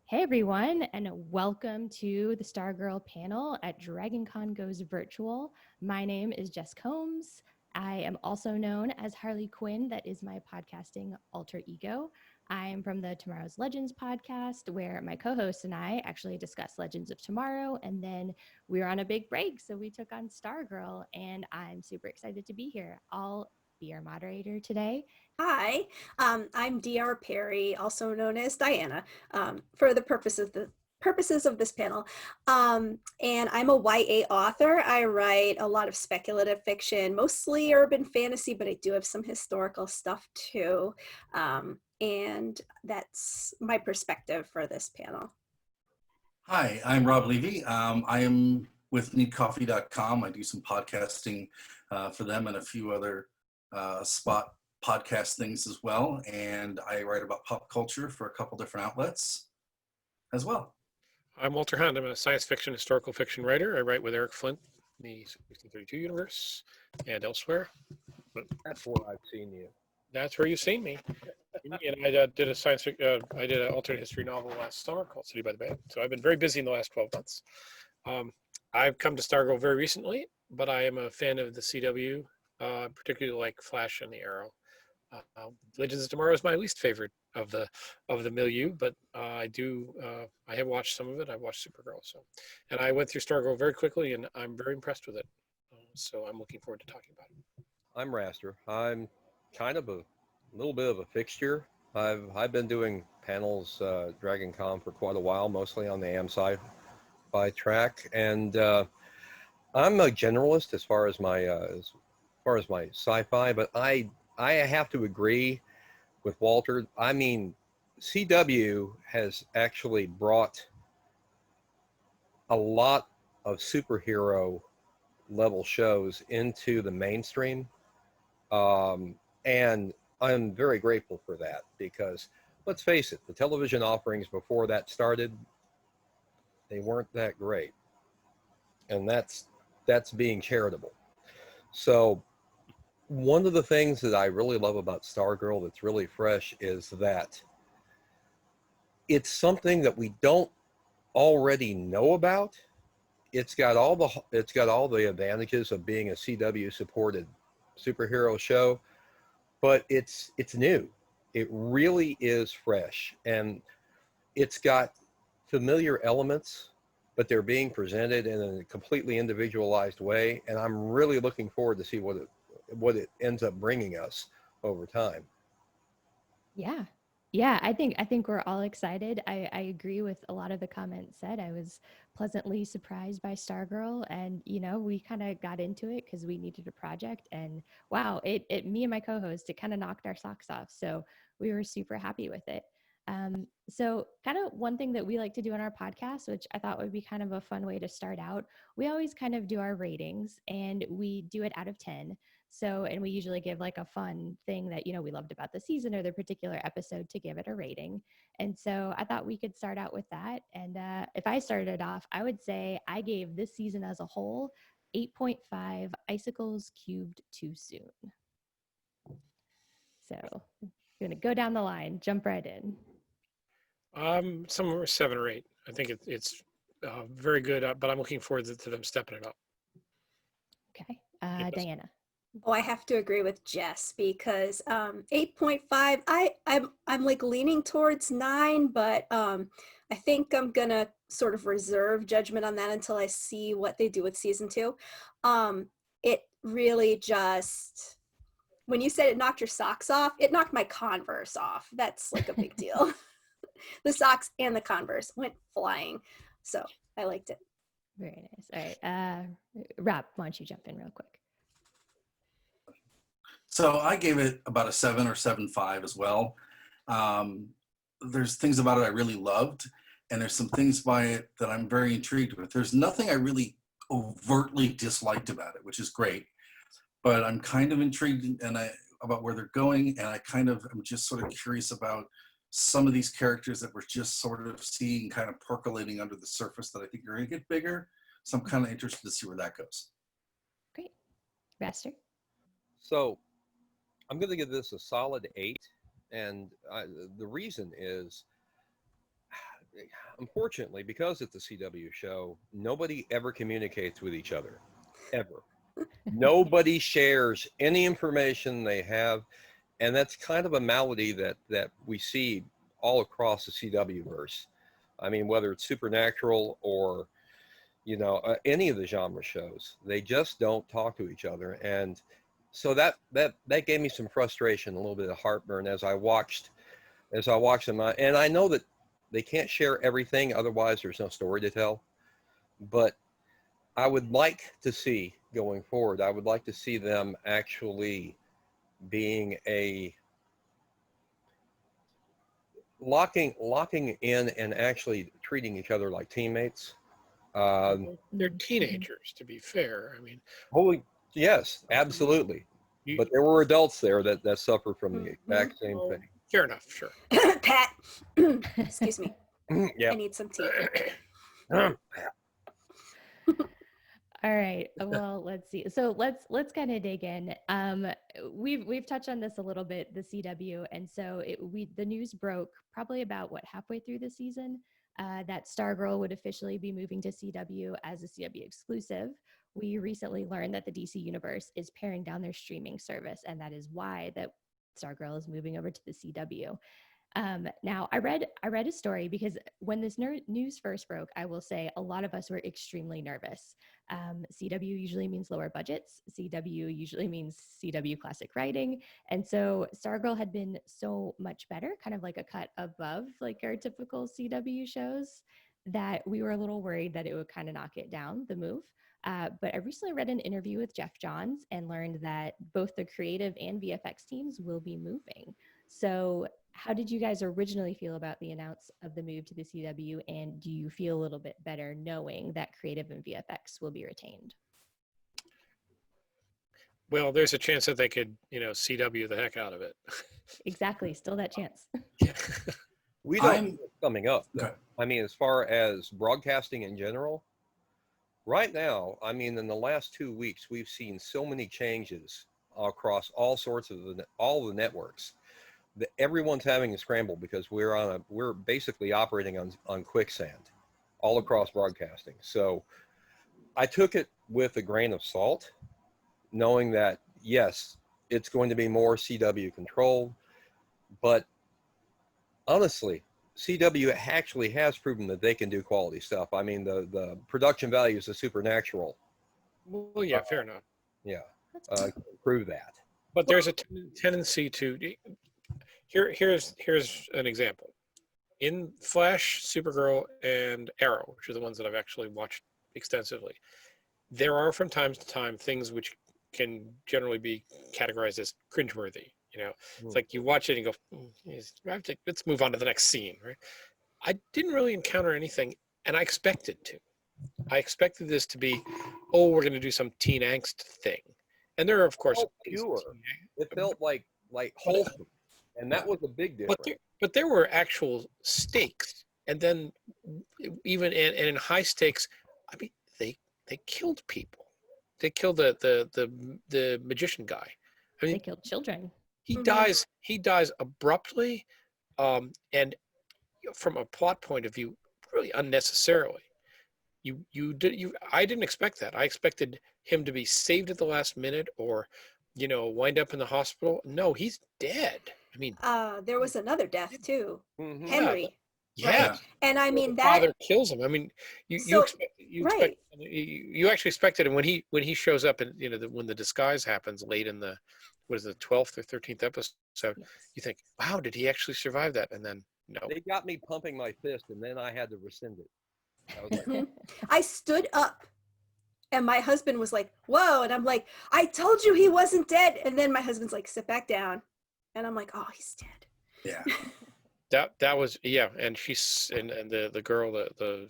Hey everyone, and welcome to the Stargirl panel at DragonCon Goes Virtual. My name is Jess Combs. I am also known as Harley Quinn. That is my podcasting alter ego. I am from the Tomorrow's Legends podcast, where my co-host and I actually discuss Legends of Tomorrow, and then we were on a big break, so we took on Stargirl, and I'm super excited to be here. I'll be your moderator today. Hi, I'm Dr. Perry, also known as Diana, for the purposes of this panel. And I'm a YA author. I write a lot of speculative fiction, mostly urban fantasy, but I do have some historical stuff too. And that's my perspective for this panel. Hi, I'm Rob Levy. I am with needcoffee.com. I do some podcasting for them and a few other spot podcast things as well. And I write about pop culture for a couple different outlets as well. I'm Walter Hunt. I'm a science fiction, historical fiction writer. I write with Eric Flint in the 1632 universe and elsewhere. But that's where I've seen you. That's where you've seen me. And I did I did an alternate history novel last summer called City by the Bay. So I've been very busy in the last 12 months. I've come to Stargirl very recently, but I am a fan of the CW, particularly like Flash and the Arrow. Legends of Tomorrow is my least favorite of the milieu, but I have watched some of it. I've watched Supergirl, and I went through Stargirl very quickly, and I'm very impressed with it. So I'm looking forward to talking about it. I'm Raster. I'm kind of a little bit of a fixture. I've been doing panels, Dragon Con for quite a while, mostly on the AM sci-fi track, and I'm a generalist as far as my sci-fi, but I have to agree with Walter. I mean, CW has actually brought a lot of superhero level shows into the mainstream. And I'm very grateful for that because let's face it, the television offerings before that started, they weren't that great. And that's being charitable. So one of the things that I really love about Stargirl that's really fresh is that it's something that we don't already know about. It's got all the advantages of being a CW supported superhero show, but it's new. It really is fresh, and it's got familiar elements, but they're being presented in a completely individualized way, and I'm really looking forward to see what it ends up bringing us over time. Yeah, I think we're all excited. I agree with a lot of the comments said. I was pleasantly surprised by Stargirl, and we kind of got into it because we needed a project, and wow, it me and my co-host, it kind of knocked our socks off. So we were super happy with it. So kind of one thing that we like to do on our podcast, which I thought would be kind of a fun way to start out, we always kind of do our ratings, and we do it out of 10. So, and we usually give like a fun thing that, we loved about the season or the particular episode to give it a rating. And so I thought we could start out with that. And if I started off, I would say I gave this season as a whole 8.5 icicles cubed too soon. So I'm going to go down the line, jump right in. Somewhere 7 or 8. I think it's very good, but I'm looking forward to them stepping it up. Okay. Yes. Diana. Oh, I have to agree with Jess because 8.5, I'm like leaning towards 9, but I think I'm gonna sort of reserve judgment on that until I see what they do with season 2. It really just, when you said it knocked your socks off, it knocked my Converse off. That's like a big deal. The socks and the Converse went flying, so I liked it. Very nice. All right. Rob, why don't you jump in real quick? So I gave it about a 7 or 7.5 as well. There's things about it I really loved, and there's some things by it that I'm very intrigued with. There's nothing I really overtly disliked about it, which is great, but I'm kind of intrigued about where they're going, and I'm just sort of curious about some of these characters that we're just sort of seeing kind of percolating under the surface that I think are going to get bigger. So I'm kind of interested to see where that goes. Great. Raster? So I'm going to give this a solid 8, and the reason is unfortunately, because it's a CW show, nobody ever communicates with each other, ever. Nobody shares any information they have, and that's kind of a malady that we see all across the CW verse. I mean, whether it's Supernatural or any of the genre shows, they just don't talk to each other, and so that gave me some frustration, a little bit of heartburn as I watched them, and I know that they can't share everything, otherwise there's no story to tell. But I would like to see going forward. I would like to see them actually being a locking in and actually treating each other like teammates. They're Mhm. teenagers, to be fair. I mean, Holy, yes, absolutely. you, But there were adults there that suffered from the Mhm. exact same oh, thing. fair enough, sure. Pat, excuse me. I Yeah. need some tea. All right. Well, let's see. So let's kind of dig in. We've touched on this a little bit, the CW, and so the news broke probably about what, halfway through the season, that Stargirl would officially be moving to CW as a CW exclusive. We recently learned that the DC Universe is paring down their streaming service, and that is why that Stargirl is moving over to the CW. Now, I read a story because when this news first broke, I will say a lot of us were extremely nervous. CW usually means lower budgets. CW usually means CW classic writing, and so Stargirl had been so much better, kind of like a cut above like our typical CW shows, that we were a little worried that it would kind of knock it down, the move. But I recently read an interview with Jeff Johns and learned that both the creative and VFX teams will be moving. So how did you guys originally feel about the announce of the move to the CW, and do you feel a little bit better knowing that creative and VFX will be retained? Well, there's a chance that they could, CW the heck out of it. Exactly, still that chance. We don't know I'm what's coming up, though. okay. I mean, as far as broadcasting in general, right now, I mean, in the last 2 weeks, we've seen so many changes across all sorts of all the networks that everyone's having a scramble because we're basically operating on quicksand all across broadcasting. So I took it with a grain of salt, knowing that yes, it's going to be more CW controlled, but honestly, CW actually has proven that they can do quality stuff. I mean, the production values of Supernatural, Well, uh, yeah, fair enough. yeah, That's cool. prove that. But there's a tendency to here's an example. In Flash, Supergirl, and Arrow, which are the ones that I've actually watched extensively, there are from time to time things which can generally be categorized as cringeworthy. It's Hmm. like you watch it and you go, let's move on to the next scene, right? I didn't really encounter anything, and I expected to. I expected this to be, oh, we're going to do some teen angst thing, and there are of It course felt pure. It but felt like wholesome, and that was a big but difference. there were actual stakes, and then even and in high stakes, I mean they killed people. They killed the magician guy. I They mean, killed children. he Mhm. dies he dies abruptly, and from a plot point of view, really unnecessarily. I didn't expect that. I expected him to be saved at the last minute, or wind up in the hospital. No, he's dead. I mean, There was another death too. Hmm. yeah, Henry, yeah. right? Yeah. And I The mean that, father kills him. I mean, so, you expect right. you actually expected him when he shows up, and when the disguise happens late in the, what is it, 12th or 13th episode. Yes. You think, wow, did he actually survive that? And then no. They got me pumping my fist, and then I had to rescind it. I was like, Mhm. I stood up and my husband was like, whoa. And I'm like, I told you he wasn't dead. And then my husband's like, sit back down. And I'm like, oh, he's dead. Yeah. That was, yeah, and she's and the girl, the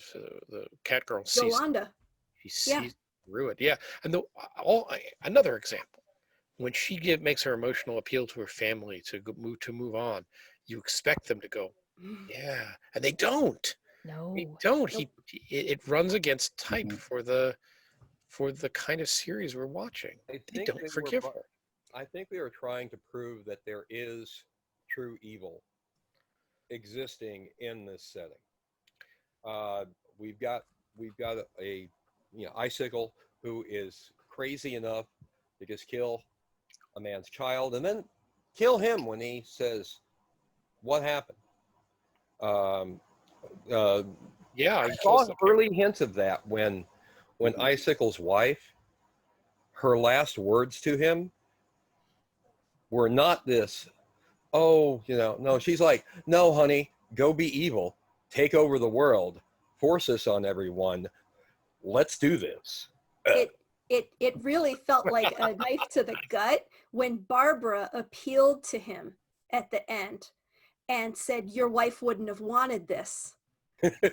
cat girl sees Yolanda. she Yeah. sees through it. Yeah, and another example, when she makes her emotional appeal to her family to move on, you expect them to go, yeah, and they don't. They No. don't. Nope. It runs against type Mhm. for the kind of series we're watching. I They think don't forgive her. I think they were trying to prove that there is true evil existing in this setting. We've got a icicle who is crazy enough to just kill a man's child and then kill him when he says, "What happened?" Um, uh, Yeah, I he kills saw the early hints of that when Icicle's wife, her last words to him were not this, "Oh, no." She's like, "No, honey, go be evil, take over the world, force this on everyone. Let's do this." It really felt like a knife to the gut when Barbara appealed to him at the end and said, "Your wife wouldn't have wanted this."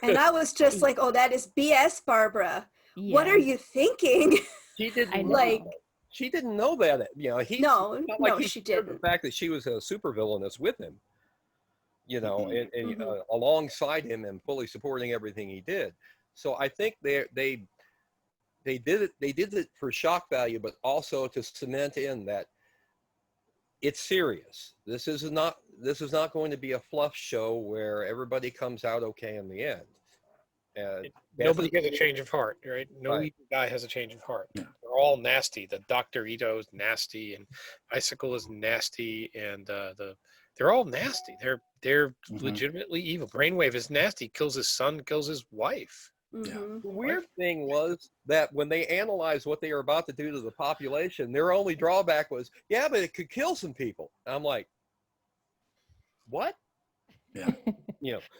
And I was just like, "Oh, that is BS, Barbara. What are Yeah, you thinking?" She I didn't know. Like, know. She didn't know that. He's no, not like no, he she shared the didn't. fact that she was a supervillainess with him, Mhm. and Hmm. alongside him and fully supporting everything he did. So I think they did it for shock value, but also to cement in that it's serious. This is not going to be a fluff show where everybody comes out okay in the end. That's Nobody has a change of heart, right? No right. evil guy has a change of heart. Yeah. They're all nasty. The Dr. Ito is nasty, and Icicle is nasty, and they're all nasty. They're Mhm. legitimately evil. Brainwave is nasty. Kills his son. Kills his wife. Yeah. Hmm. The weird thing was that when they analyzed what they were about to do to the population, their only drawback was, yeah, but it could kill some people. And I'm like, what? Yeah.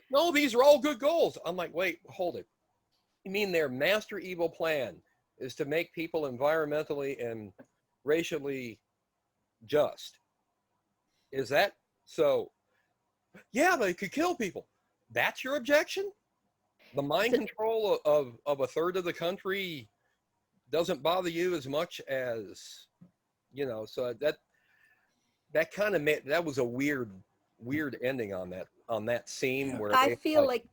No, these are all good goals. I'm like, wait, hold it. You mean their master evil plan is to make people environmentally and racially just? Is that so? Yeah, but it could kill people. That's your objection? The mind So, control of a third of the country doesn't bother you as much as so that kind of made that was a weird ending on that scene Yeah. where I they feel like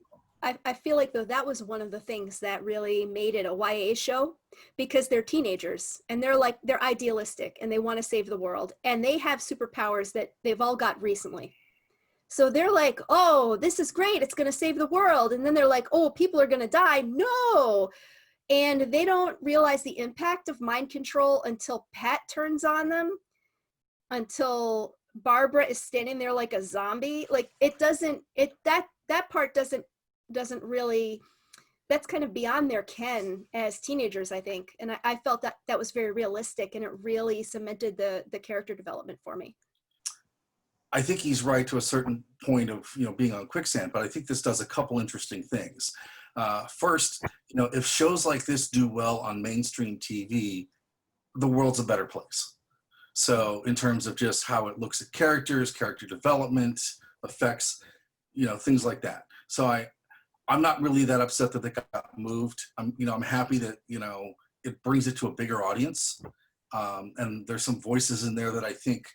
like I feel like though that was one of the things that really made it a YA show because they're teenagers and they're idealistic and they want to save the world and they have superpowers that they've all got recently. So they're like, "Oh, this is great. It's going to save the world." And then they're like, "Oh, people are going to die." No. And they don't realize the impact of mind control until Pat turns on them, until Barbara is standing there like a zombie. Like it doesn't it that part doesn't really, that's kind of beyond their ken as teenagers, I think. And I felt that that was very realistic and it really cemented the character development for me. I think he's right to a certain point of being on quicksand, but I think this does a couple interesting things. First, if shows like this do well on mainstream TV, the world's a better place. So in terms of just how it looks at characters, character development, effects, things like that. So I'm not really that upset that they got moved. I'm happy that it brings it to a bigger audience, and there's some voices in there that I think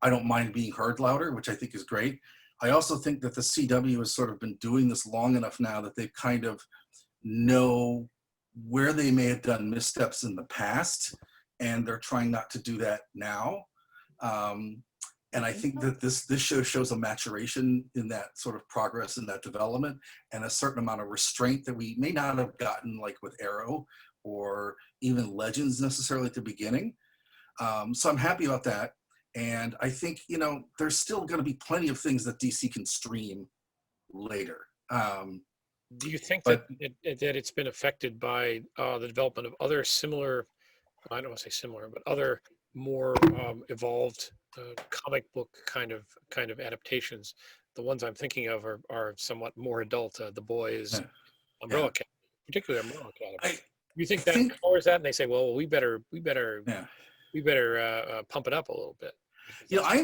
I don't mind being heard louder, which I think is great. I also think that the CW has sort of been doing this long enough now that they kind of know where they may have done missteps in the past, and they're trying not to do that now. And I think that this show shows a maturation in that sort of progress and that development, and a certain amount of restraint that we may not have gotten like with Arrow or even Legends necessarily at the beginning. So I'm happy about that. And I think, there's still going to be plenty of things that DC can stream later. Do you think that But that it's been affected by the development of other similar, I don't want to say similar, but other more evolved comic book kind of adaptations? The ones I'm thinking of are somewhat more adult. The Boys, yeah, Umbrella yeah. Academy, particularly Umbrella I, Academy. You I think that think, colors that, and they say, well, yeah. we better pump it up a little bit. That's I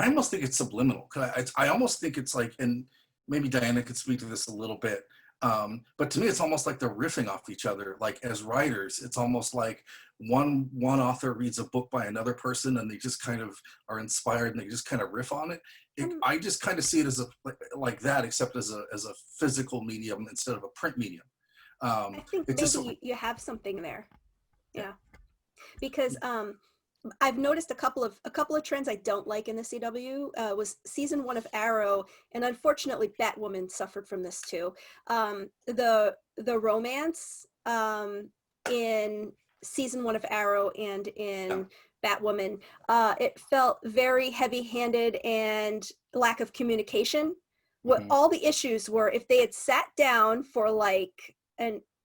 almost think it's subliminal. 'Cause I almost think it's like, and maybe Diana could speak to this a little bit. But to me, it's almost like they're riffing off each other. Like as writers, it's almost like one author reads a book by another person, and they just kind of are inspired, and they just kind of riff on it. I just kind of see it as like that, except as a physical medium instead of a print medium. I think It's just maybe you have something there. Yeah. Because I've noticed a couple of trends I don't like in the CW. Was season 1 of Arrow, and unfortunately Batwoman suffered from this too. The romance in season 1 of Arrow and in Batwoman, it felt very heavy-handed and lack of communication. What all the issues were, if they had sat down for like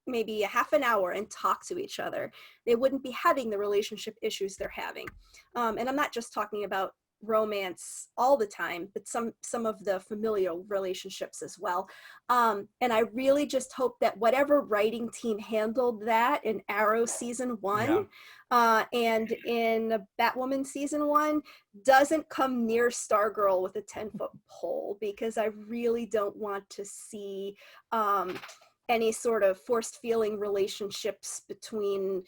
maybe a half an hour and talked to each other, they wouldn't be having the relationship issues they're having. And I'm not just talking about romance all the time, but some of the familial relationships as well. And I really just hope that whatever writing team handled that in Arrow season 1 and in Batwoman season 1 doesn't come near Stargirl with a 10-foot pole, because I really don't want to see any sort of forced feeling relationships between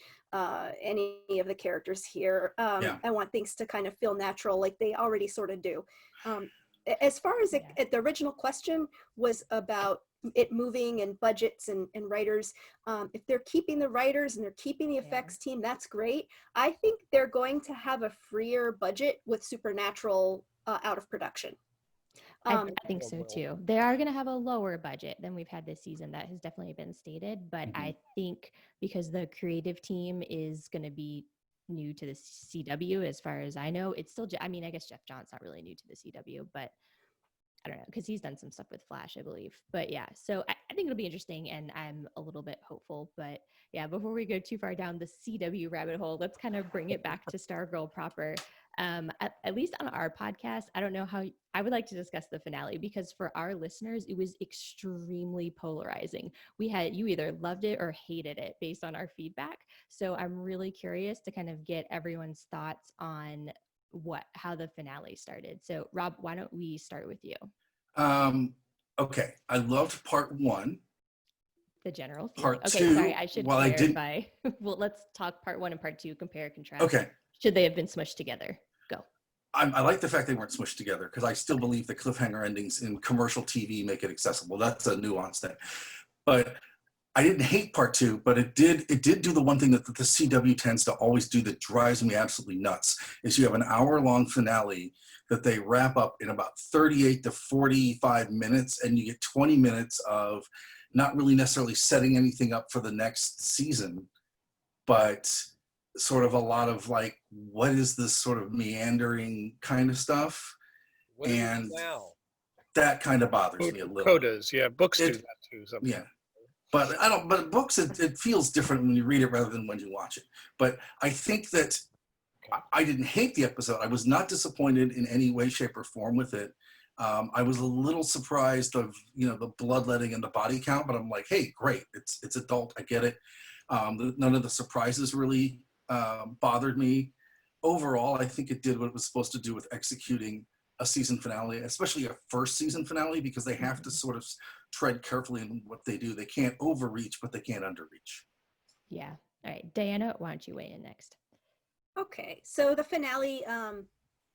any of the characters here. I want things to kind of feel natural, like they already sort of do. As far as the original question was about it moving and budgets and writers, if they're keeping the writers and they're keeping the effects team, that's great. I think they're going to have a freer budget with Supernatural out of production. I think so too. They are going to have a lower budget than we've had this season. That has definitely been stated. But I think because the creative team is going to be new to the CW, as far as I know, it's still, I mean, I guess Jeff John's not really new to the CW, but I don't know, because he's done some stuff with Flash, I believe. But yeah, so I think it'll be interesting, and I'm a little bit hopeful. But yeah, before we go too far down the CW rabbit hole, let's kind of bring it back to Stargirl proper. At least on our podcast, I don't know how I would like to discuss the finale, because for our listeners, it was extremely polarizing. You either loved it or hated it based on our feedback. So I'm really curious to kind of get everyone's thoughts on how the finale started. So Rob, why don't we start with you? Okay, I loved part 1. The general theme. Part okay, 2, sorry, I should well, clarify. Well, let's talk part 1 and part 2, compare, contrast. Okay. Should they have been smushed together? Go. I like the fact they weren't smushed together, because I still believe the cliffhanger endings in commercial TV make it accessible. That's a nuance thing. But I didn't hate part 2, but it did do the one thing that the CW tends to always do that drives me absolutely nuts, is you have an hour-long finale that they wrap up in about 38 to 45 minutes, and you get 20 minutes of not really necessarily setting anything up for the next season, but sort of a lot of like, what is this sort of meandering kind of stuff? And that kind of bothers me a little. Codas, yeah, books do that too. Sometimes. Yeah. But but books, it feels different when you read it rather than when you watch it. But I think that I didn't hate the episode. I was not disappointed in any way, shape, or form with it. I was a little surprised of, the bloodletting and the body count, but I'm like, hey, great. It's adult. I get it. None of the surprises really bothered me. Overall, I think it did what it was supposed to do with executing a season finale, especially a first season finale, because they have to sort of tread carefully in what they do. They can't overreach, but they can't underreach. Yeah. All right. Diana, why don't you weigh in next? Okay. So the finale,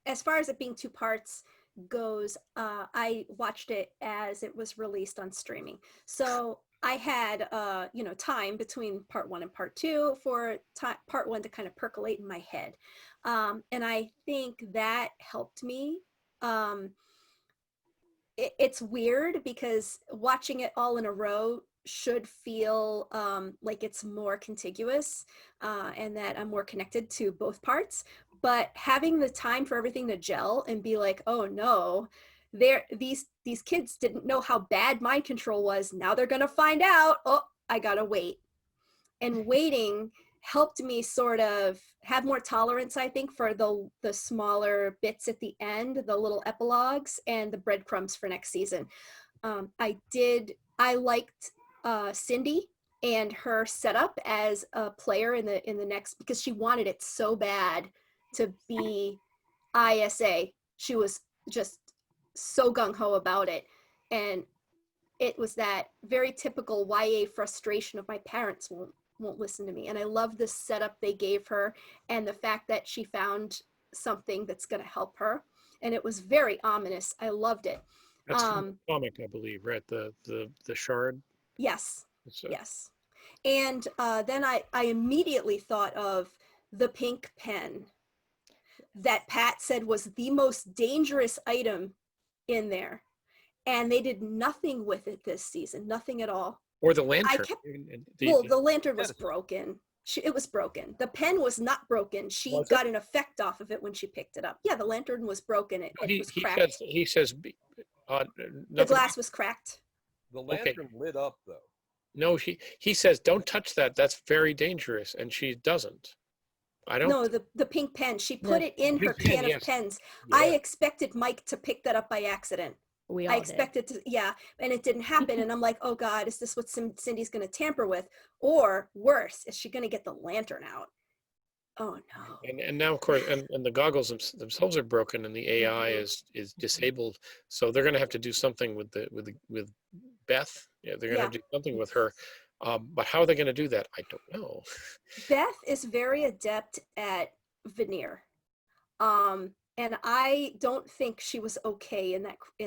as far as it being 2 parts goes, I watched it as it was released on streaming. So I had, time between part 1 and part 2 for part 1 to kind of percolate in my head. And I think that helped me. It's weird because watching it all in a row should feel like it's more contiguous and that I'm more connected to both parts. But having the time for everything to gel and be like, oh no, these kids didn't know how bad mind control was. Now they're gonna find out. Oh, I gotta wait. And waiting helped me sort of have more tolerance, I think, for the smaller bits at the end, the little epilogues and the breadcrumbs for next season. I liked Cindy and her setup as a player in the next, because she wanted it so bad to be ISA. She was just so gung-ho about it. And it was that very typical YA frustration of my parents won't listen to me. And I love the setup they gave her and the fact that she found something that's going to help her. And it was very ominous. I loved it. That's from the comic, I believe, right? The shard. Yes. Yes. And then I immediately thought of the pink pen that Pat said was the most dangerous item in there. And they did nothing with it this season, nothing at all. Or the I lantern. kept, well, the lantern was Yes. broken. It was broken. The pen was not broken. She Was it? got an effect off of it when she picked it up. Yeah, the lantern was broken. It was cracked. He says The nothing. glass was cracked. The Okay. lantern lit up though. No, he says, don't touch that. That's very dangerous. And she doesn't. I don't. No, the pink pen. She put it in her Pink pen, can of yes. pens. Yeah. I expected Mike to pick that up by accident. We I all expected to, yeah, and it didn't happen. And I'm like, oh God, is this what Cindy's going to tamper with? Or worse, is she going to get the lantern out? Oh no. And now, of course, and the goggles themselves are broken, and the AI is disabled. So they're going to have to do something with Beth. Yeah, they're going to have to do something with her. But how are they going to do that? I don't know. Beth is very adept at veneer. And I don't think she was okay in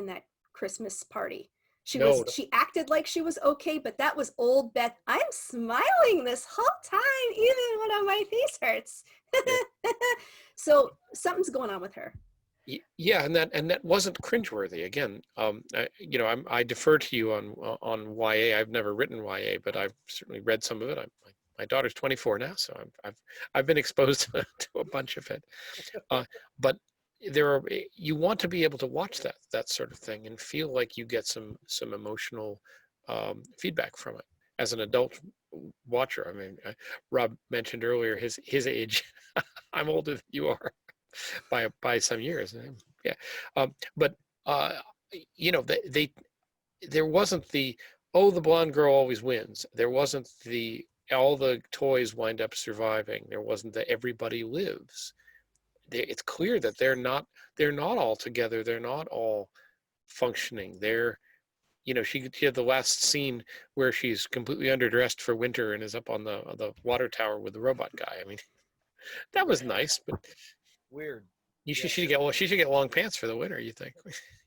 that Christmas party. She acted like she was okay, but that was old Beth. I'm smiling this whole time, even when my face hurts. So something's going on with her. Yeah, and that wasn't cringeworthy. Again, I defer to you on YA. I've never written YA, but I've certainly read some of it. My daughter's 24 now, so I've been exposed to a bunch of it. But you want to be able to watch that sort of thing and feel like you get some emotional feedback from it as an adult watcher. I mean, Rob mentioned earlier his age. I'm older than you are by some years. Yeah, but there wasn't the blonde girl always wins. There wasn't all the toys wind up surviving. There wasn't the everybody lives. It's clear that they're not all together. They're not all functioning. She had the last scene where she's completely underdressed for winter and is up on the water tower with the robot guy. I mean, that was nice, but Weird. she should get long pants for the winter. You think?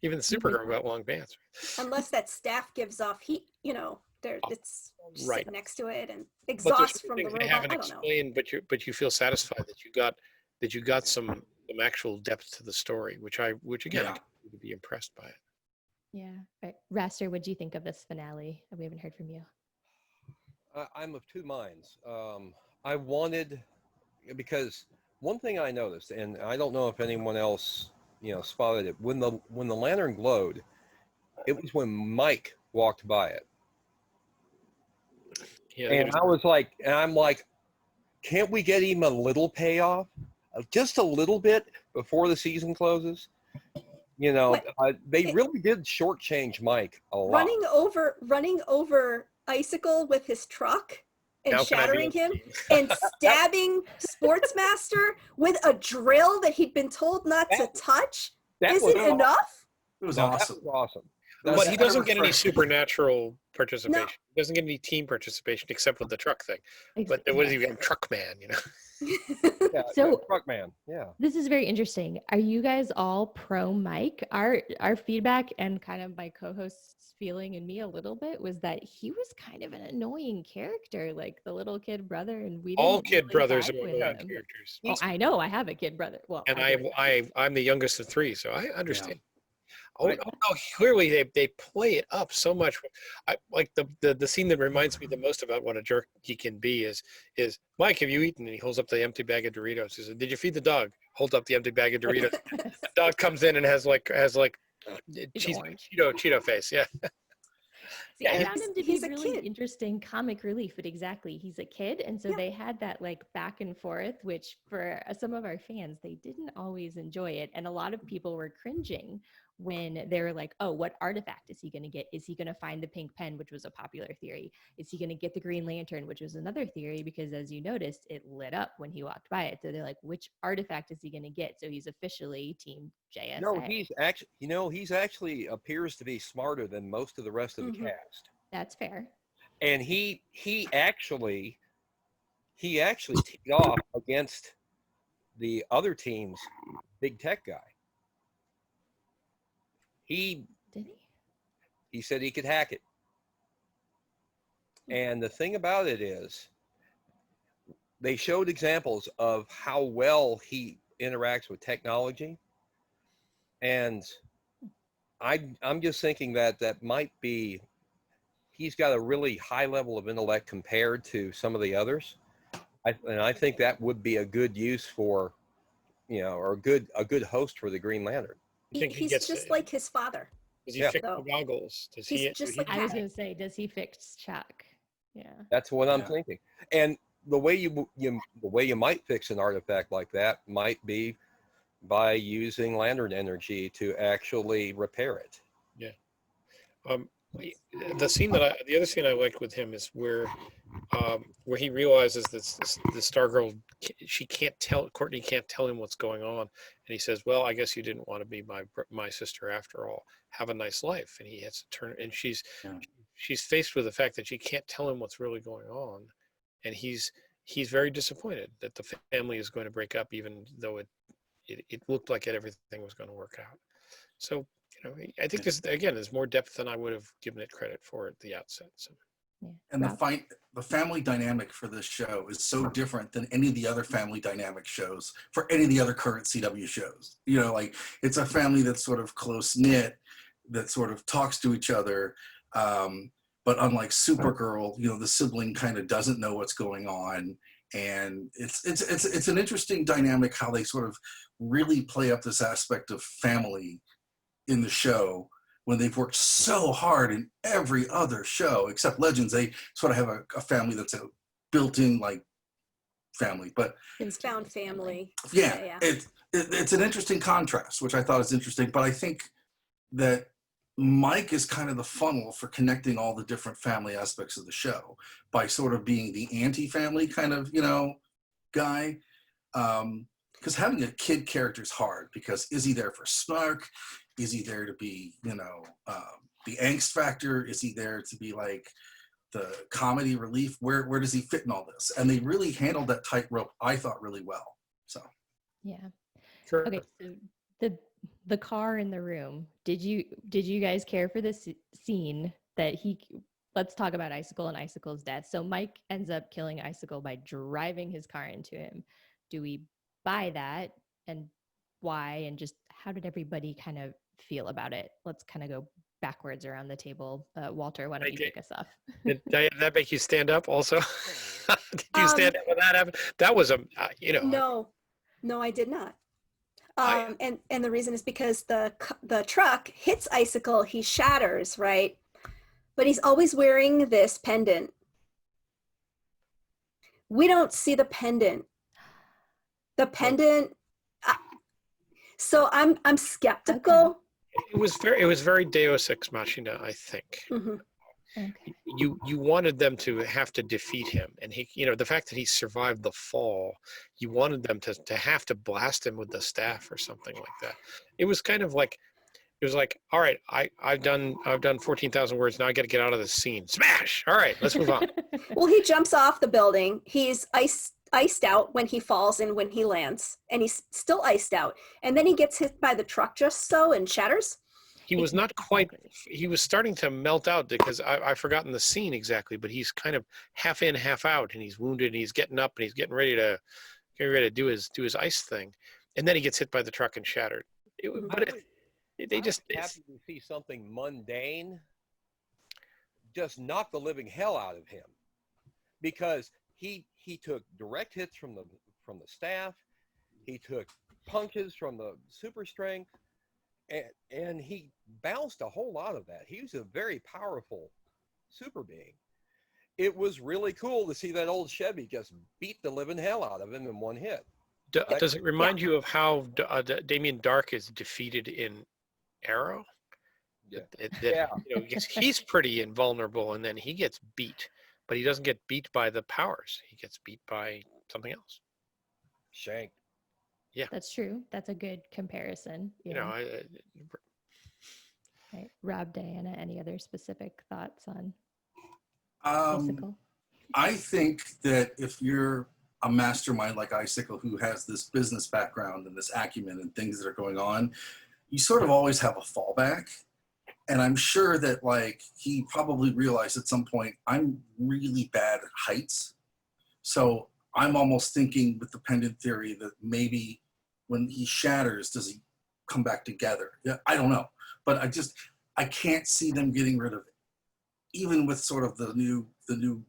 Even the Supergirl got long pants. Unless that staff gives off heat, it's Right. sitting next to it and But there's exhaust some from the things robot. they haven't I don't know. explained, but you feel satisfied that you got some actual depth to the story, which again I continue to be impressed by it. Yeah. Right. Raster, what do you think of this finale? We haven't heard from you. I'm of two minds. I wanted, because one thing I noticed, and I don't know if anyone else, spotted it, when the lantern glowed, it was when Mike walked by it. Yeah, And I'm like, can't we get him a little payoff? Just a little bit before the season closes? They really did shortchange Mike a lot. Running over Icicle with his truck and How can I be shattering him and stabbing Sportsmaster with a drill that he'd been told not to touch isn't enough? It was That awesome. was awesome. But he doesn't get any refreshing. supernatural participation. He doesn't get any team participation except with the truck thing. But what is he? Truck man, Yeah, So- Truckman, yeah. This is very interesting. Are you guys all pro Mike? Our feedback and kind of my co-host's feeling and me a little bit was that he was kind of an annoying character, like the little kid brother, and we all didn't kid really brothers are vibe with annoying him. characters. Oh, I know. I have a kid brother. Well, And I do. I'm the youngest of three, so I understand. Oh, no, clearly they play it up so much. I like the scene that reminds me the most about what a jerk he can be is Mike, have you eaten? And he holds up the empty bag of Doritos. He says, did you feed the dog? Hold up the empty bag of Doritos. The dog comes in and has cheese orange. Cheeto face. Yeah. See, I Yeah, found him to be he's a really kid. interesting comic relief, but exactly, he's a kid, and so Yeah. they had that back and forth, which for some of our fans, they didn't always enjoy it, and a lot of people were cringing when they were like, "Oh, what artifact is he going to get? Is he going to find the pink pen, which was a popular theory? Is he going to get the Green Lantern, which was another theory? Because as you noticed, it lit up when he walked by it. So they're like, which artifact is he going to get? So he's officially Team JSA. No, he's actually appears to be smarter than most of the rest of the cast. That's fair. And he actually teed off against the other team's big tech guy. Did he? He said he could hack it. And the thing about it is, they showed examples of how well he interacts with technology. And I'm just thinking that that might be, he's got a really high level of intellect compared to some of the others. And I think that would be a good use for, or a good host for the Green Lantern. You think he He's gets? just like his father, Does he Yeah. fix the though. goggles? Does He's he? just do like I was Pat. gonna say, does he fix Chuck? Yeah. That's what I'm Yeah. thinking. And the way you might fix an artifact like that might be by using lantern energy to actually repair it. Yeah. The other scene I liked with him is where he realizes the Stargirl, she can't tell, Courtney can't tell him what's going on, and he says, "Well, I guess you didn't want to be my sister after all. Have a nice life." And he has to turn, and Yeah. she's faced with the fact that she can't tell him what's really going on, and he's very disappointed that the family is going to break up, even though it looked like everything was going to work out. So, I think this, again, there's more depth than I would have given it credit for at the outset. So, Yeah. And Rob? the family dynamic for this show is so different than any of the other family dynamic shows for any of the other current CW shows. Like it's a family that's sort of close knit, that sort of talks to each other. But unlike Supergirl, the sibling kind of doesn't know what's going on. And it's an interesting dynamic how they sort of really play up this aspect of family in the show, when they've worked so hard in every other show except Legends. They sort of have a family that's a built-in like family. But It's found family. yeah. It's an interesting contrast, which I thought is interesting. But I think that Mike is kind of the funnel for connecting all the different family aspects of the show by sort of being the anti-family kind of guy. Because having a kid character is hard, because is he there for snark? Is he there to be, the angst factor? Is he there to be like the comedy relief? Where does he fit in all this? And they really handled that tightrope, I thought, really well. So Yeah. sure. Okay. So the car in the room. Did you guys care for this scene that let's talk about Icicle and Icicle's death. So Mike ends up killing Icicle by driving his car into him. Do we buy that, and why? And just how did everybody kind of feel about it? Let's kind of go backwards around the table. Walter, why don't you kick us off? Did that make you stand up also? Did you stand up when that happened? That was No, I did not. And the reason is because the truck hits Icicle, he shatters, right? But he's always wearing this pendant. We don't see the pendant. The pendant. So I'm skeptical. Okay. It was very Deus Ex Machina, I think. Mm-hmm. Okay. You wanted them to have to defeat him, and he, the fact that he survived the fall, you wanted them to have to blast him with the staff or something like that. It was kind of like, all right, I've done 14,000 words, now I got to get out of this scene. Smash! All right, let's move on. Well, he jumps off the building. He's iced out when he falls and when he lands, and he's still iced out. And then he gets hit by the truck just so and shatters. He was not quite, he was starting to melt out, because I've forgotten the scene exactly, but he's kind of half in, half out, and he's wounded, and he's getting up, and he's getting ready to do his ice thing. And then he gets hit by the truck and shattered. They just happy to see something mundane just knock the living hell out of him, because he took direct hits from the staff, he took punches from the super strength, and he bounced a whole lot of that. He was a very powerful super being. It was really cool to see that old Chevy just beat the living hell out of him in one hit. Does it remind you of how Damien Dark is defeated in Arrow? Yeah. He's pretty invulnerable, and then he gets beat, but he doesn't get beat by the powers. He gets beat by something else. Shanked. Yeah, That's true. That's a good comparison. Right. Rob, Diana, any other specific thoughts on Icicle? I think that if you're a mastermind like Icicle, who has this business background and this acumen and things that are going on, you sort of always have a fallback. And I'm sure that he probably realized at some point, I'm really bad at heights. So I'm almost thinking with the pendant theory that maybe when he shatters, does he come back together? Yeah, I don't know, but I can't see them getting rid of it. Even with sort of the new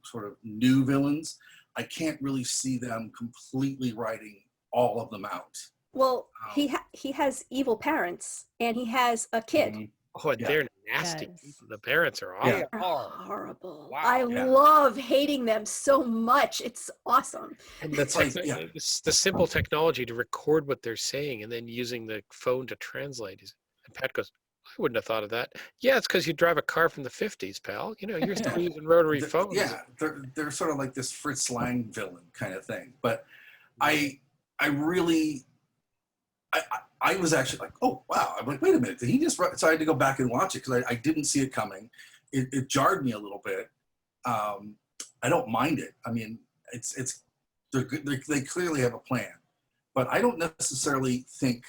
sort of new villains, I can't really see them completely writing all of them out. Well, Um, he has evil parents and he has a kid. mhm. Oh, and Yeah. they're nasty. Yes. The parents are Yeah. awful. They They're are. horrible. Wow. I Yeah. love hating them so much. It's awesome. And the, It's like, yeah. the simple technology to record what they're saying and then using the phone to translate. And Pat goes, I wouldn't have thought of that. Yeah, it's because you drive a car from the 50s, pal. You know, you're still Yeah. using rotary phones. Yeah, they're sort of like this Fritz Lang villain kind of thing. But I really I was actually like, oh wow! I'm like, wait a minute, did he just? So I had to go back and watch it because I didn't see it coming. It jarred me a little bit. I don't mind it. I mean, it's they're good. They clearly have a plan, but I don't necessarily think.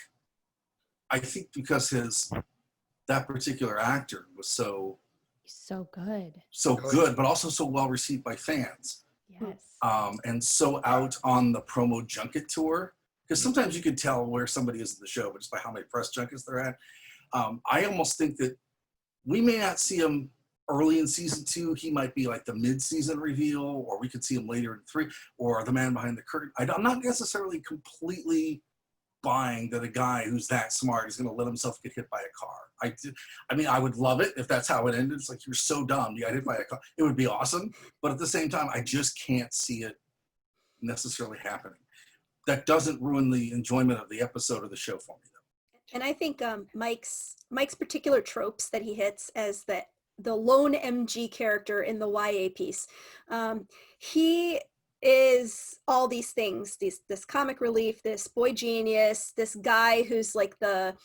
I think because that particular actor was So good. so Oh, good, but also so well received by fans. Yes. And so out on the promo junket tour, because sometimes you can tell where somebody is in the show, but just by how many press junkets they're at. I almost think that we may not see him early in season 2. He might be like the mid-season reveal, or we could see him later in 3, or the man behind the curtain. I'm not necessarily completely buying that a guy who's that smart is going to let himself get hit by a car. I mean, I would love it if that's how it ended. It's like, you're so dumb, you got hit by a car. It would be awesome, but at the same time, I just can't see it necessarily happening. That doesn't ruin the enjoyment of the episode or the show for me, though. And I think Mike's particular tropes that he hits as the lone MG character in the YA piece. He is all these things, this comic relief, this boy genius, this guy who's like the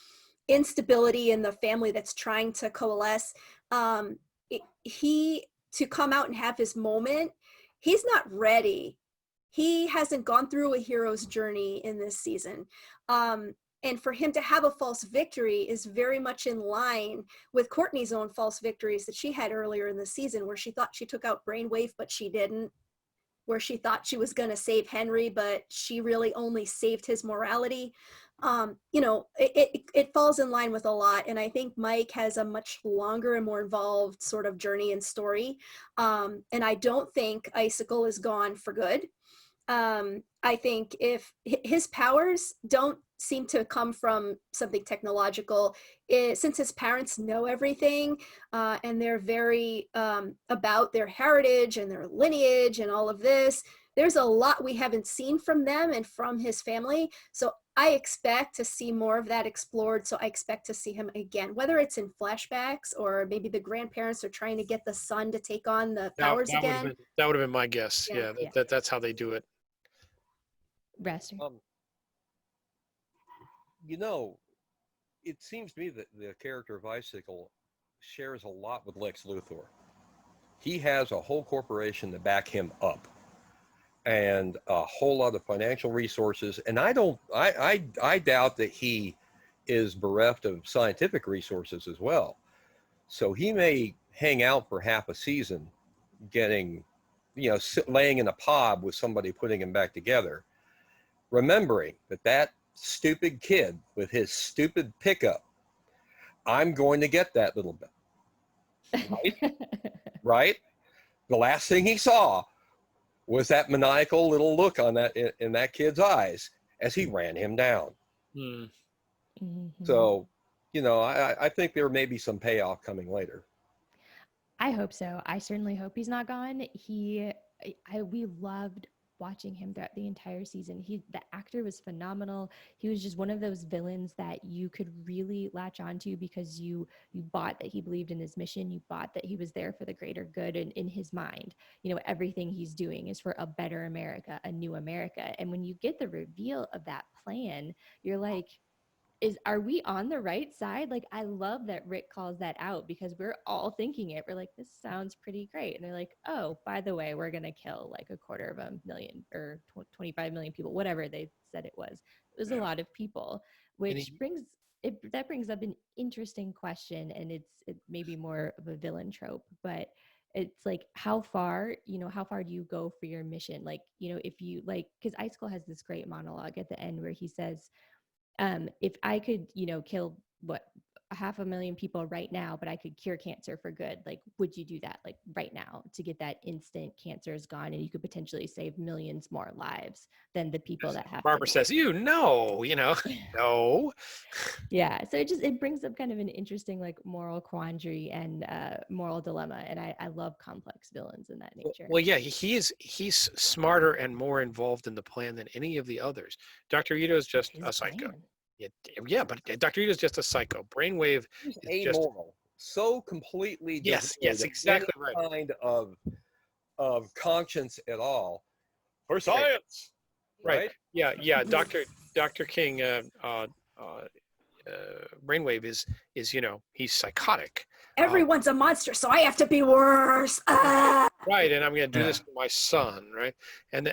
instability in the family that's trying to coalesce. He to come out and have his moment, he's not ready. He hasn't gone through a hero's journey in this season. And for him to have a false victory is very much in line with Courtney's own false victories that she had earlier in the season, where she thought she took out Brainwave, but she didn't, where she thought she was going to save Henry, but she really only saved his morality. It falls in line with a lot. And I think Mike has a much longer and more involved sort of journey and story. And I don't think Icicle is gone for good. I think if his powers don't seem to come from something technological, since his parents know everything, and they're very about their heritage and their lineage and all of this, there's a lot we haven't seen from them and from his family. So I expect to see more of that explored. So I expect to see him again, whether it's in flashbacks or maybe the grandparents are trying to get the son to take on the powers again. That would have been my guess. Yeah. Yeah, that's how they do it. Rester. You know, it seems to me that the character of Icicle shares a lot with Lex Luthor. He has a whole corporation to back him up and a whole lot of financial resources. And I doubt that he is bereft of scientific resources as well. So he may hang out for half a season getting, laying in a pod with somebody putting him back together, remembering that stupid kid with his stupid pickup, I'm going to get that little bit. Right? Right? The last thing he saw was that maniacal little look on that in that kid's eyes as he ran him down. Hmm. Mhm. So, I think there may be some payoff coming later. I hope so. I certainly hope he's not gone. We loved watching him throughout the entire season. The actor was phenomenal. He was just one of those villains that you could really latch onto because you bought that he believed in his mission. You bought that he was there for the greater good, and in his mind, everything he's doing is for a better America, a new America. And when you get the reveal of that plan, you're like, are we on the right side? Like, I love that Rick calls that out because we're all thinking it. We're like, this sounds pretty great. And they're like, oh, by the way, we're going to kill like 250,000 or 25 million people, whatever they said it was. It was a lot of people, which brings up an interesting question. And it may be more of a villain trope, but it's like, how far do you go for your mission? Like, if you like, because Icicle has this great monologue at the end where he says, If I could, kill what 500,000 people right now, but I could cure cancer for good, like, would you do that, like, right now, to get that instant cancer is gone and you could potentially save millions more lives than the people that have to Barbara says, no. No. Yeah, so it brings up kind of an interesting, like, moral quandary and moral dilemma, and I love complex villains in that nature. Well, yeah, he's smarter and more involved in the plan than any of the others. Dr. Ito is just His a psycho. plan. Yeah, but Dr. Ito is just a psycho. Brainwave He's is just amoral, so completely yes, devoid of exactly any right. kind of conscience at all. For Right. science, Right. right? Yeah. Dr. King, Brainwave is he's psychotic. Everyone's a monster, so I have to be worse. Ah! Right, and I'm going to do this Yeah. to my son, right? And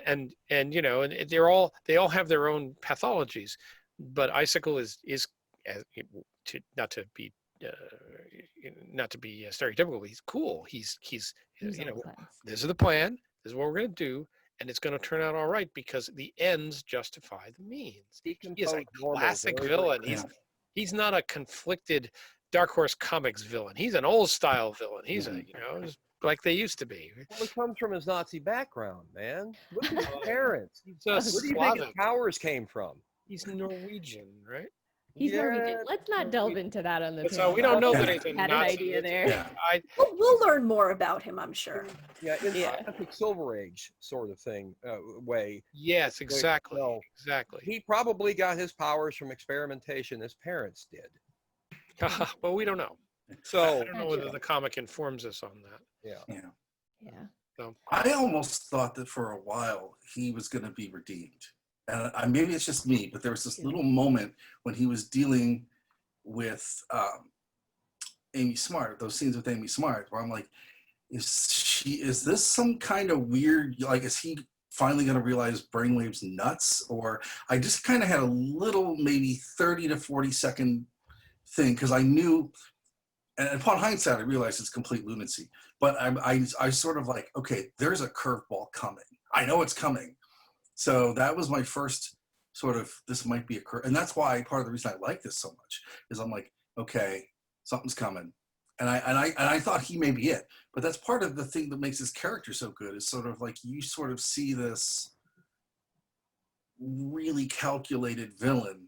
they all have their own pathologies, but Icicle is not to be stereotypical. He's cool. He's He's all cleanse. this is the plan. This is what we're going to do, and it's going to turn out all right because the ends justify the means. He is a classic villain. He's not a conflicted Dark Horse Comics villain. He's an old style villain. He's a like they used to be. Well, it comes from his Nazi background, man. Look at his parents. He's Where do you think his powers came from? He's Norwegian, right? He's Norwegian. Let's not delve into that on the So we don't know that he's a had Nazi. an idea there. Yeah. We'll learn more about him, I'm sure. Yeah, in the Silver Age sort of thing way. Yes, exactly. Well, exactly. He probably got his powers from experimentation his parents did. Well, we don't know. So I don't know whether the comic informs us on that. Yeah. So I almost thought that for a while he was going to be redeemed. And maybe it's just me, but there was this little moment when he was dealing with Amy Smart, those scenes with Amy Smart, where I'm like, is this some kind of weird, like, is he finally going to realize Brainwave's nuts? Or I just kind of had a little, maybe 30 to 40 second thing, because I knew, and upon hindsight, I realized it's complete lunacy. But I sort of like, okay, there's a curveball coming. I know it's coming. So that was my first sort of, this might be a curve. And that's why part of the reason I like this so much is I'm like, okay, something's coming. And I thought he may be it. But that's part of the thing that makes his character so good, is sort of like you sort of see this really calculated villain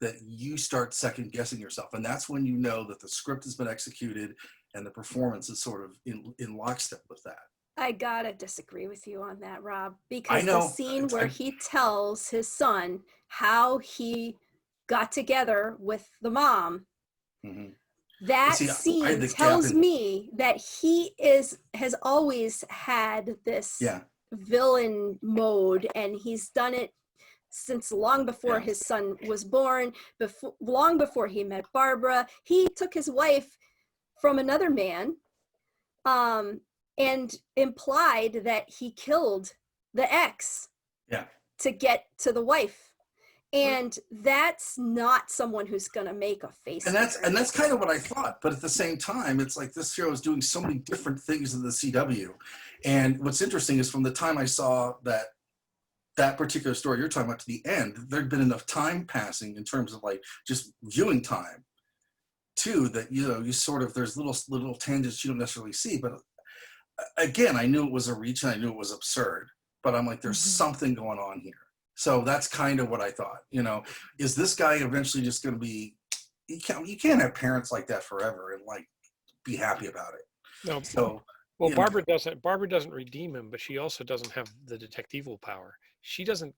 that you start second guessing yourself. And that's when you know that the script has been executed and the performance is sort of in lockstep with that. I gotta disagree with you on that, Rob, because I know. the scene where he tells his son how he got together with the mom, that scene tells me that he has always had this villain mode, and he's done it since long before his son was born, long before he met Barbara. He took his wife from another man, and implied that he killed the ex to get to the wife. And that's not someone who's going to make a face. And that's kind of what I thought. But at the same time, it's like this show is doing so many different things in the CW. And what's interesting is from the time I saw that particular story you're talking about to the end, there'd been enough time passing in terms of like just viewing time too, that, you sort of, there's little tangents you don't necessarily see. But again, I knew it was a reach and I knew it was absurd, but I'm like, there's something going on here. So that's kind of what I thought, is this guy eventually just going to be, you can't have parents like that forever and like be happy about it. No. So, well, Barbara doesn't redeem him, but she also doesn't have the detectival power. She doesn't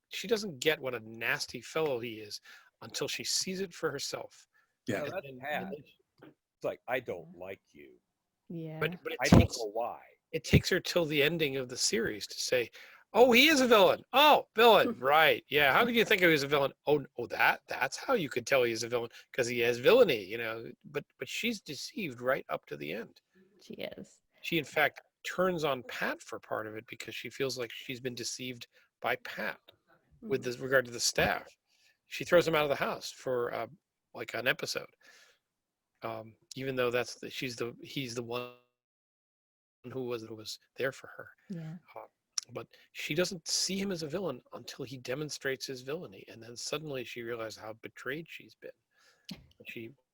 get what a nasty fellow he is until she sees it for herself. Yeah, that's bad. It's like, I don't like you. Yeah. But I don't know why. It takes her till the ending of the series to say, oh, he is a villain. Oh, villain. Right. Yeah. How could you think he was a villain? Oh, that's how you could tell he's a villain, because he has villainy, but she's deceived right up to the end. She is. She, in fact, turns on Pat for part of it because she feels like she's been deceived by Pat with regard to the staff. She throws him out of the house for like an episode, even though he's the one who was there for her. Yeah. but she doesn't see him as a villain until he demonstrates his villainy, and then suddenly she realizes how betrayed she's been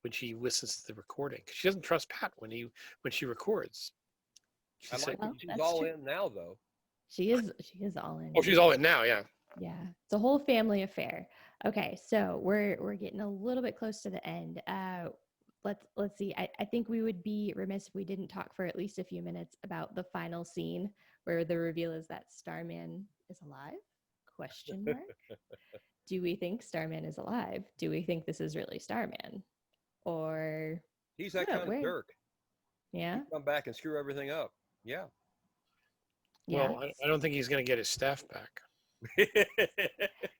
when she listens to the recording. She doesn't trust Pat when she records. She I said, like that Well, she's that's all true. in now, though. She is all "Oh, in. she's all in now." Yeah. Yeah, it's a whole family affair. Okay, so we're getting a little bit close to the end. Let's see. I think we would be remiss if we didn't talk for at least a few minutes about the final scene where the reveal is that Starman is alive? Question mark. Do we think Starman is alive? Do we think this is really Starman? Or He's that kind of where? jerk. Yeah, He'd come back and screw everything up. Yeah. yeah. Well, I don't think he's going to get his staff back.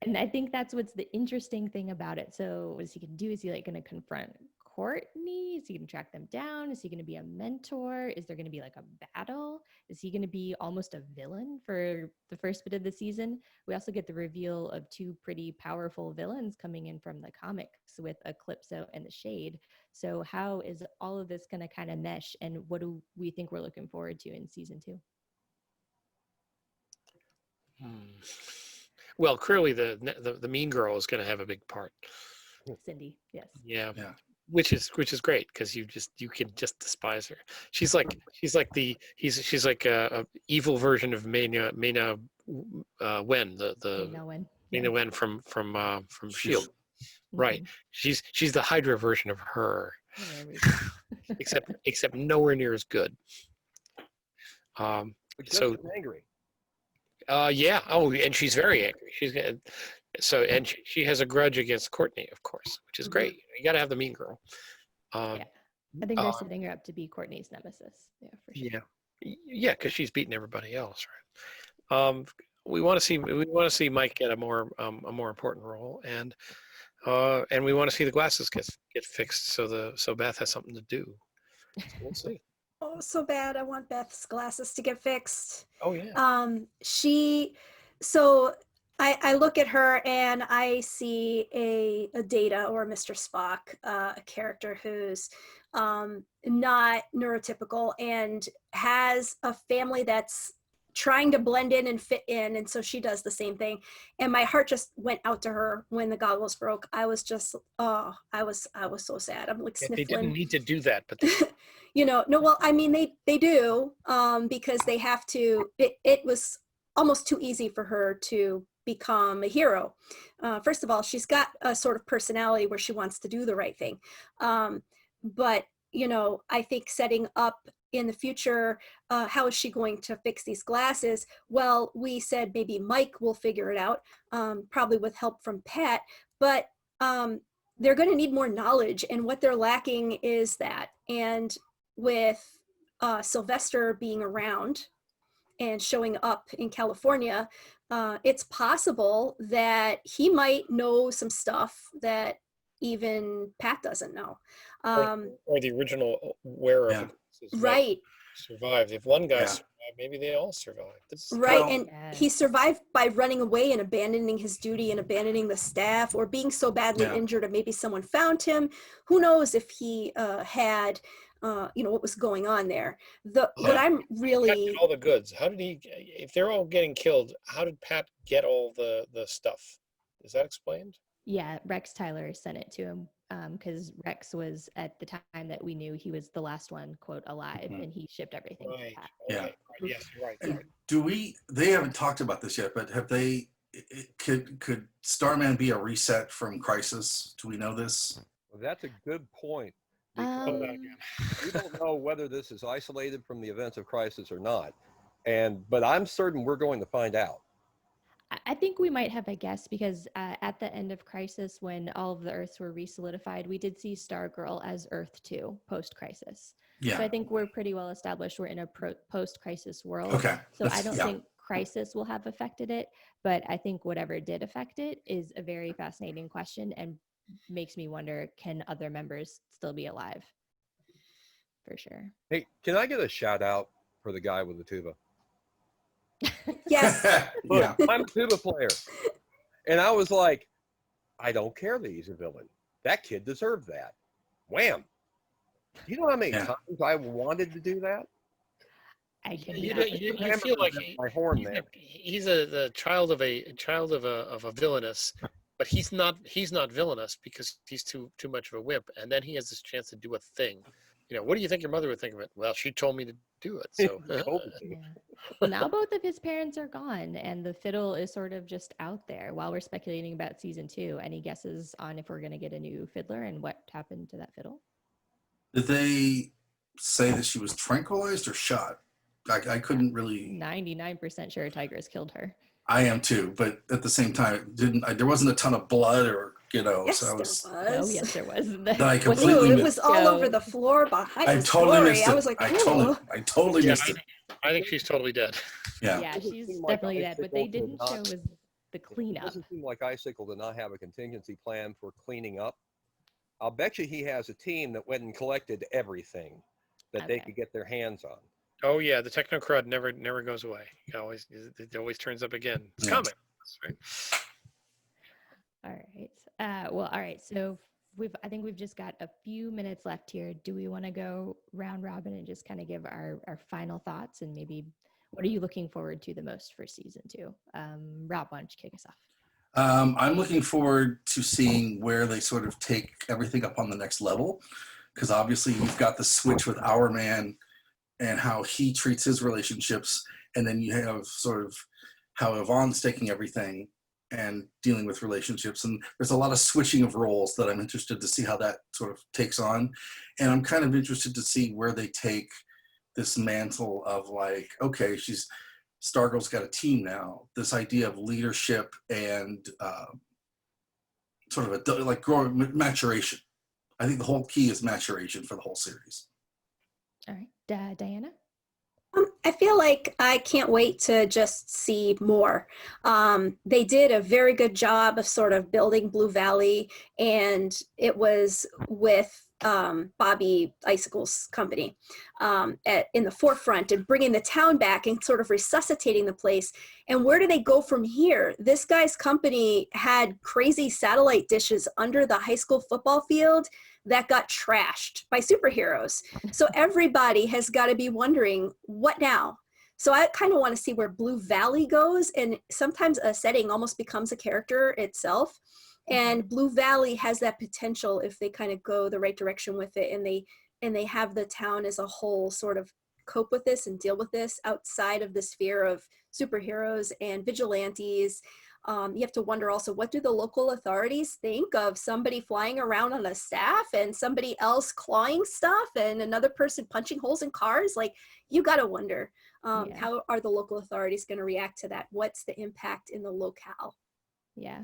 And I think that's what's the interesting thing about it. So, what is he going to do? Is he like going to confront Courtney? Is he going to track them down? Is he going to be a mentor? Is there going to be like a battle? Is he going to be almost a villain for the first bit of the season? We also get the reveal of two pretty powerful villains coming in from the comics with Eclipso and the Shade. So, how is all of this going to kind of mesh? And what do we think we're looking forward to in season 2? Well, clearly the mean girl is going to have a big part. Cindy, yes. Yeah. Yeah. Which is great because you can just despise her. She's like a evil version of Mena Wen, the No one. Mena Yes. Wen from She's- Shield. Right. Mhm. She's the Hydra version of her, There we go. except nowhere near as good. But just So as angry. yeah. Oh, and she's very angry. And she has a grudge against Courtney, of course, which is Mhm. great. You got to have the mean girl. Um, Yeah. I think uh, they're setting her up to be Courtney's nemesis. Yeah, for sure. yeah, because she's beaten everybody else, right? We want to see Mike get a more important role, and we want to see the glasses get fixed so Beth has something to do. So we'll see. Oh, so bad. I want Beth's glasses to get fixed. Oh yeah. So I look at her and I see a Data or a Mr. Spock, a character who's not neurotypical and has a family that's trying to blend in and fit in, and so she does the same thing. And my heart just went out to her when the goggles broke. I was just, oh, I was so sad. I'm like They didn't sniffling. need to do that, but No, well, I mean, they do, because they have to. It was almost too easy for her to become a hero. First of all, she's got a sort of personality where she wants to do the right thing, but I think setting up in the future, how is she going to fix these glasses? Well, we said maybe Mike will figure it out, probably with help from Pat, but they're going to need more knowledge, and what they're lacking is that. And with Sylvester being around and showing up in California, it's possible that he might know some stuff that even Pat doesn't know. or the original wearer of Yeah. the glasses Right. survived. If one guy Yeah. survived, maybe they all survived. Right. Well- And he survived by running away and abandoning his duty and abandoning the staff, or being so badly Yeah. injured, or maybe someone found him. Who knows if he had, what was going on there. What Yeah. I'm Pat really, get all the goods. How did he? If they're all getting killed, how did Pat get all the stuff? Is that explained? Yeah, Rex Tyler sent it to him because Rex was at the time that we knew he was the last one, quote, alive, Mhm. and he shipped everything to Right. Pat. Yeah. Okay. Right. Yes. You're right. And Sorry. they haven't talked about this yet, but have they, could Starman be a reset from Crisis? Do we know this? Well, that's a good point. Come Because back Um, again. we don't know whether this is isolated from the events of Crisis or not. But I'm certain we're going to find out. I think we might have a guess because at the end of Crisis, when all of the Earths were resolidified, we did see Stargirl as Earth 2 post-Crisis. Yeah. So I think we're pretty well established. We're in a post-Crisis world. Okay. So I don't Yeah. think Crisis will have affected it, but I think whatever did affect it is a very fascinating question and makes me wonder, can other members still be alive? For sure. Hey, can I get a shout out for the guy with the tuba? yes. Look, Yeah. I'm a tuba player. And I was like, I don't care that he's a villain. That kid deserved that. Wham. You know how many Yeah. times I wanted to do that? I You, cannot. don't- you Hammer feel like is my horn he's there. he's the child of a villainous, but he's not villainous because he's too much of a wimp. And then he has this chance to do a thing. What do you think your mother would think of it? Well, she told me to do it. So Told me. Yeah. Well, now both of his parents are gone, and the fiddle is sort of just out there. While we're speculating about season 2, any guesses on if we're going to get a new fiddler and what happened to that fiddle? Did they say that she was tranquilized or shot? I couldn't really. 99% sure Tigress killed her. I am too, but at the same time, it didn't. There wasn't a ton of blood, or so Yes, I there was. Oh, was. yes, there was. That I What they completely Ew, it didn't was missed. all over show. the floor behind I the totally story. missed I it. was like, I oh. totally yeah, missed it. I think she's totally dead. Yeah. Yeah, Doesn't she's seem like definitely dead. What they Icicle did didn't not. show was the It cleanup. doesn't seem like Icicle did not have a contingency plan for cleaning up. I'll bet you he has a team that went and collected everything that they Okay. could get their hands on. Oh yeah, the techno crud never goes away. It always turns up again. It's Yeah. coming. Right? All right. Well, all right. So I think we've just got a few minutes left here. Do we want to go round robin and just kind of give our final thoughts and maybe what are you looking forward to the most for season 2? Rob, why don't you kick us off? I'm looking forward to seeing where they sort of take everything up on the next level, because obviously you've got the switch with Our Man and how he treats his relationships, and then you have sort of how Yvonne's taking everything and dealing with relationships, and there's a lot of switching of roles that I'm interested to see how that sort of takes on, and I'm kind of interested to see where they take this mantle of like, okay, Stargirl's got a team now. This idea of leadership and sort of like growing maturation. I think the whole key is maturation for the whole series. All right. Diana? I feel like I can't wait to just see more. They did a very good job of sort of building Blue Valley, and it was with Bobby Icicle's company in the forefront and bringing the town back and sort of resuscitating the place. And where do they go from here? This guy's company had crazy satellite dishes under the high school football field that got trashed by superheroes. So everybody has got to be wondering, what now? So I kind of want to see where Blue Valley goes, and sometimes a setting almost becomes a character itself. And Blue Valley has that potential if they kind of go the right direction with it, and they have the town as a whole sort of cope with this and deal with this outside of the sphere of superheroes and vigilantes. You have to wonder also, what do the local authorities think of somebody flying around on a staff and somebody else clawing stuff and another person punching holes in cars? Like, you got to wonder, Yeah. how are the local authorities going to react to that? What's the impact in the locale? Yeah.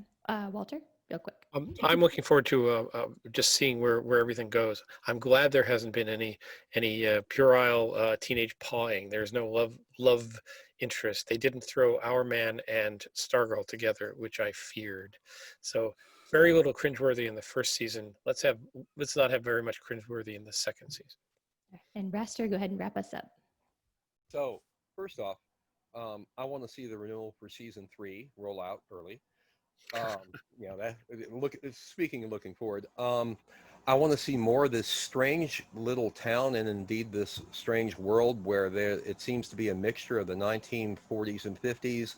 Walter, real quick. I'm looking forward to just seeing where everything goes. I'm glad there hasn't been any puerile teenage pawing. There's no love interest. They didn't throw Our Man and Stargirl together, which I feared. So very little cringeworthy in the first season. Let's not have very much cringeworthy in the second season. And Raster, go ahead and wrap us up. So first off, I want to see the renewal for season 3 roll out early. Speaking of looking forward, I want to see more of this strange little town and indeed this strange world where it seems to be a mixture of the 1940s and 50s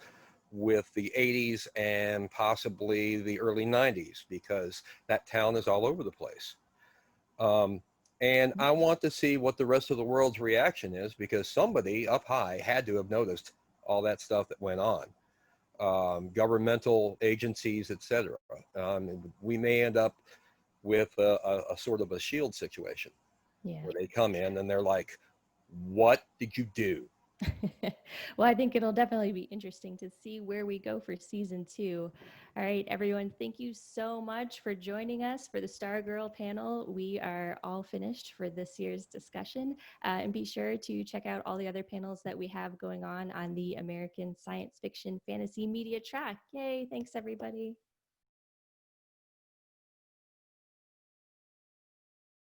with the 80s and possibly the early 90s, because that town is all over the place. And I want to see what the rest of the world's reaction is, because somebody up high had to have noticed all that stuff that went on. Governmental agencies, etc. We may end up with a sort of a shield situation, Yeah. where they come in and they're like, "What did you do?" Well, I think it'll definitely be interesting to see where we go for season 2. All right, everyone, thank you so much for joining us for the Stargirl panel. We are all finished for this year's discussion. And be sure to check out all the other panels that we have going on the American Science Fiction Fantasy Media track. Yay, thanks everybody.